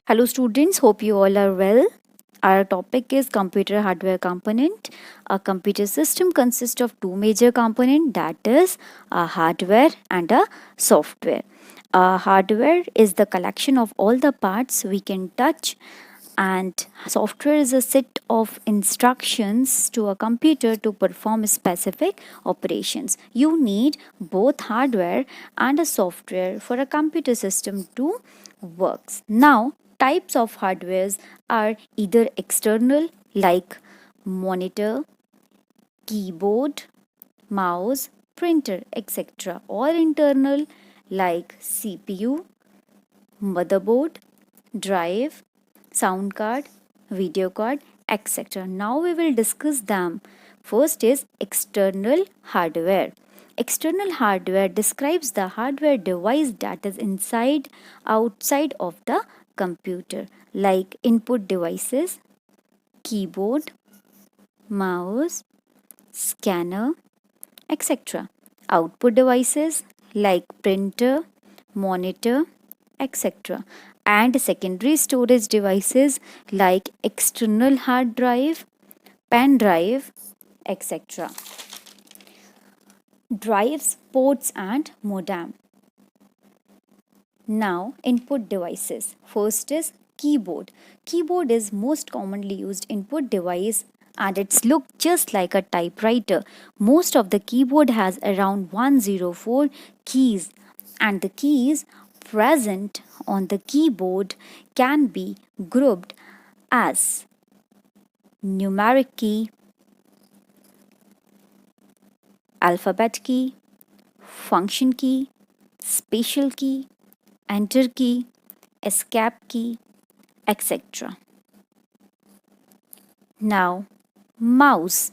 Hello students, hope you all are well. Our topic is computer hardware component. A computer system consists of two major components, that is a hardware and a software. A hardware is the collection of all the parts we can touch, and software is a set of instructions to a computer to perform specific operations. You need both hardware and a software for a computer system to works. Now, types of hardwares are either external like monitor, keyboard, mouse, printer, etc., or internal like CPU, motherboard, drive, sound card, video card, etc. Now we will discuss them. First is external hardware. External hardware describes the hardware device that is inside, outside of the computer, like input devices, keyboard, mouse, scanner, etc. Output devices like printer, monitor, etc. And secondary storage devices like external hard drive, pen drive, etc. Drives, ports, and modem. Now, input devices. First is keyboard. Keyboard is most commonly used input device and it's look just like a typewriter. Most of the keyboard has around 104 keys, and the keys present on the keyboard can be grouped as numeric key, alphabet key, function key, special key, enter key, escape key, etc. Now, mouse.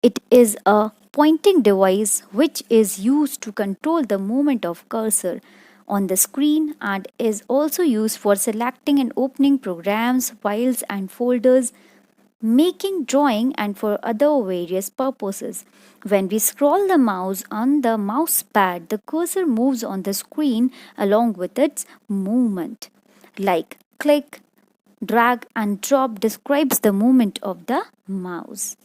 It is a pointing device which is used to control the movement of cursor on the screen and is also used for selecting and opening programs, files and folders, making drawing and for other various purposes. When we scroll the mouse on the mouse pad, the cursor moves on the screen along with its movement. Like click, drag and drop describes the movement of the mouse.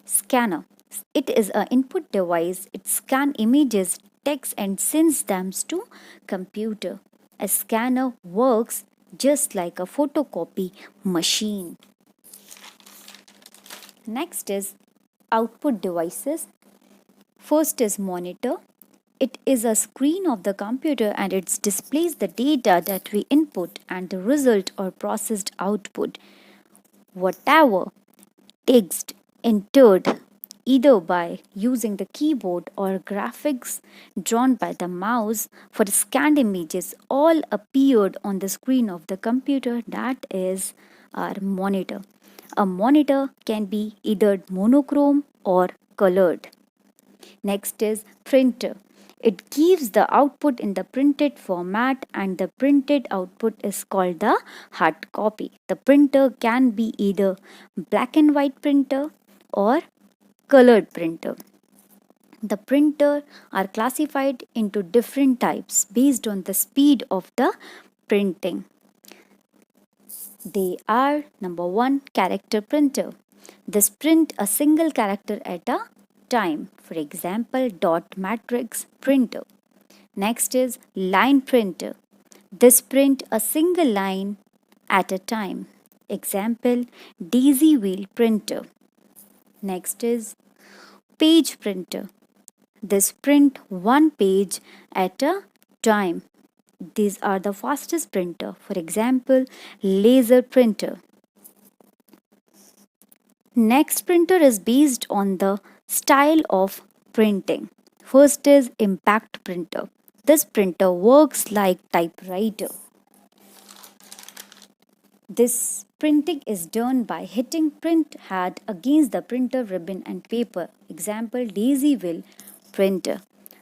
Scanner. It is an input device. It scans images, text and sends them to computer. A scanner works just like a photocopy machine. Next is output devices. First is monitor. It is a screen of the computer and it displays the data that we input and the result or processed output. Whatever text entered either by using the keyboard or graphics drawn by the mouse for scanned images all appeared on the screen of the computer, that is our monitor. A monitor can be either monochrome or colored. Next is printer. It gives the output in the printed format and the printed output is called the hard copy. The printer can be either black and white printer or colored printer. The printer are classified into different types based on the speed of the printing. They are number 1, character printer. This print a single character at a time. For example, dot matrix printer. Next is line printer. This print a single line at a time. Example, daisy wheel printer. Next is page printer. This print one page at a time. These are the fastest printer. For example, laser printer. Next printer is based on the style of printing. First is impact printer. This printer works like typewriter. This printing is done by hitting print head against the printer ribbon and paper. Example, daisy wheel printer.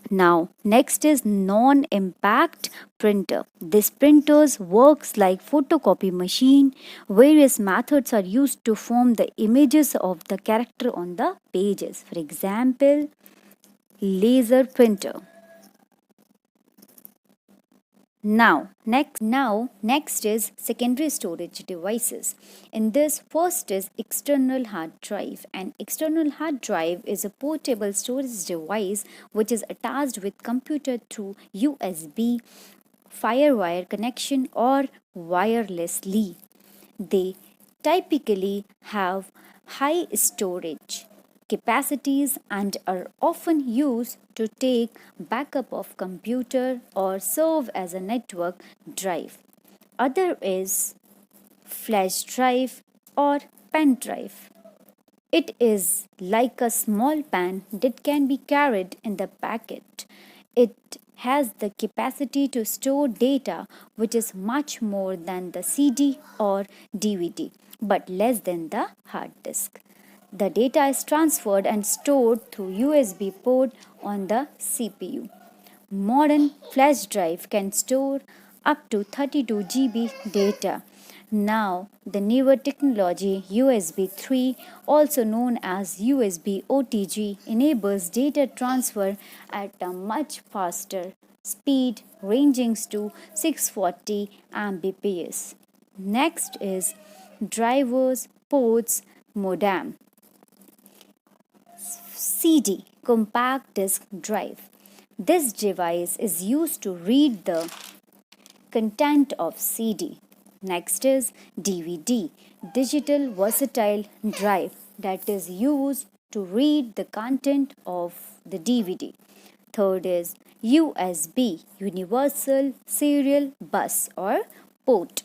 Now, next is non-impact printer. This printers works like photocopy machine. Various methods are used to form the images of the character on the pages. For example, laser printer. Next is secondary storage devices. In this, first is external hard drive. An external hard drive is a portable storage device which is attached with computer through USB, firewire connection, or wirelessly. They typically have high storage capacities and are often used to take backup of computer or serve as a network drive. Other is flash drive or pen drive. It is like a small pen that can be carried in the pocket. It has the capacity to store data which is much more than the CD or DVD but less than the hard disk. The data is transferred and stored through USB port on the CPU. Modern flash drive can store up to 32 GB data. Now, the newer technology USB 3, also known as USB OTG, enables data transfer at a much faster speed ranging to 640 Mbps. Next is drivers, ports, modem. CD, compact disc drive. This device is used to read the content of CD. Next is DVD, digital versatile drive, that is used to read the content of the DVD. Third is USB, universal serial bus or port.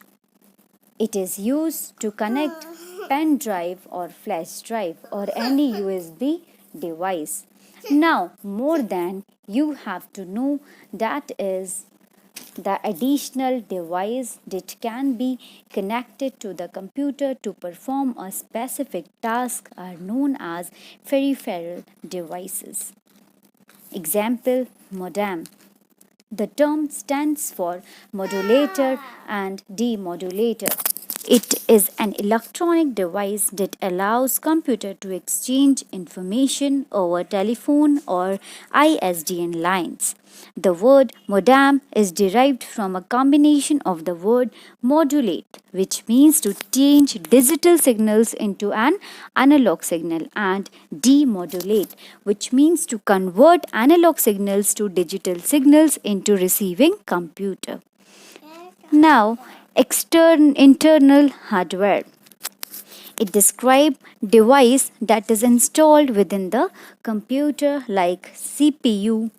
It is used to connect pen drive or flash drive or any USB device. Now, more than you have to know, that is the additional device that can be connected to the computer to perform a specific task are known as peripheral devices. Example, modem. The term stands for modulator and demodulator. It is an electronic device that allows computer to exchange information over telephone or ISDN lines. The word modem is derived from a combination of the word modulate, which means to change digital signals into an analog signal, and demodulate, which means to convert analog signals to digital signals into receiving computer. Now, internal hardware. It describes device that is installed within the computer like CPU,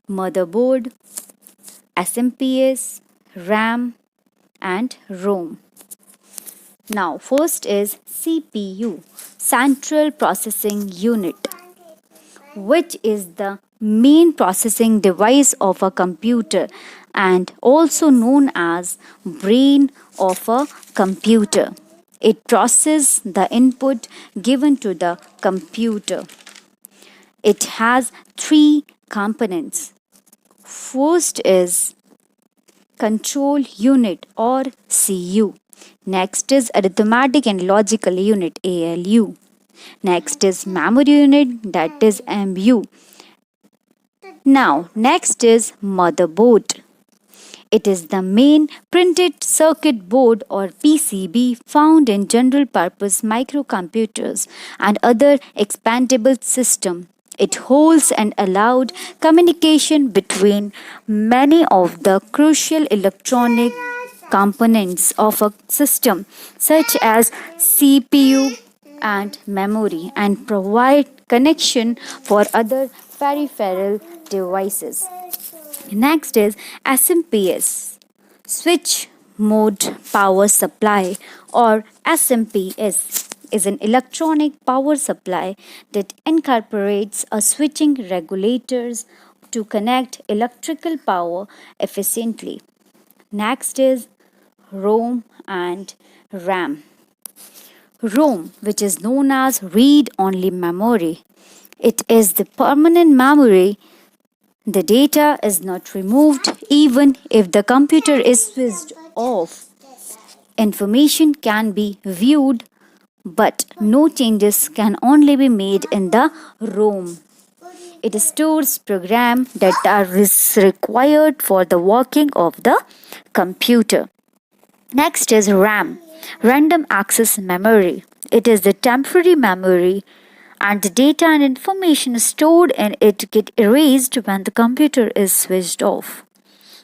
motherboard, SMPS, RAM, and ROM. Now, first is CPU, Central Processing Unit, which is the main processing device of a computer and also known as brain of a computer. It processes the input given to the computer. It has three components. First is control unit or CU. Next is arithmetic and logical unit ALU. Next is memory unit, that is MU. Now, next is motherboard. It is the main printed circuit board or PCB found in general purpose microcomputers and other expandable systems. It holds and allowed communication between many of the crucial electronic components of a system such as CPU and memory and provide connection for other peripheral devices. Next is SMPS, switch mode power supply, or SMPS is an electronic power supply that incorporates a switching regulators to connect electrical power efficiently. Next is ROM and RAM. ROM, which is known as read only memory. It is the permanent memory. The data is not removed even if the computer is switched off. Information can be viewed, but no changes can only be made in the ROM. It stores programs that are required for the working of the computer. Next is RAM, random access memory. It is the temporary memory and the data and information stored in it get erased when the computer is switched off.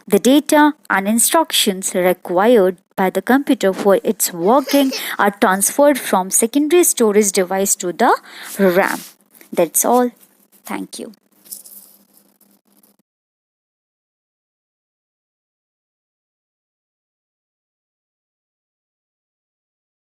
The data and instructions required by the computer for its working are transferred from secondary storage device to the RAM. That's all. Thank you.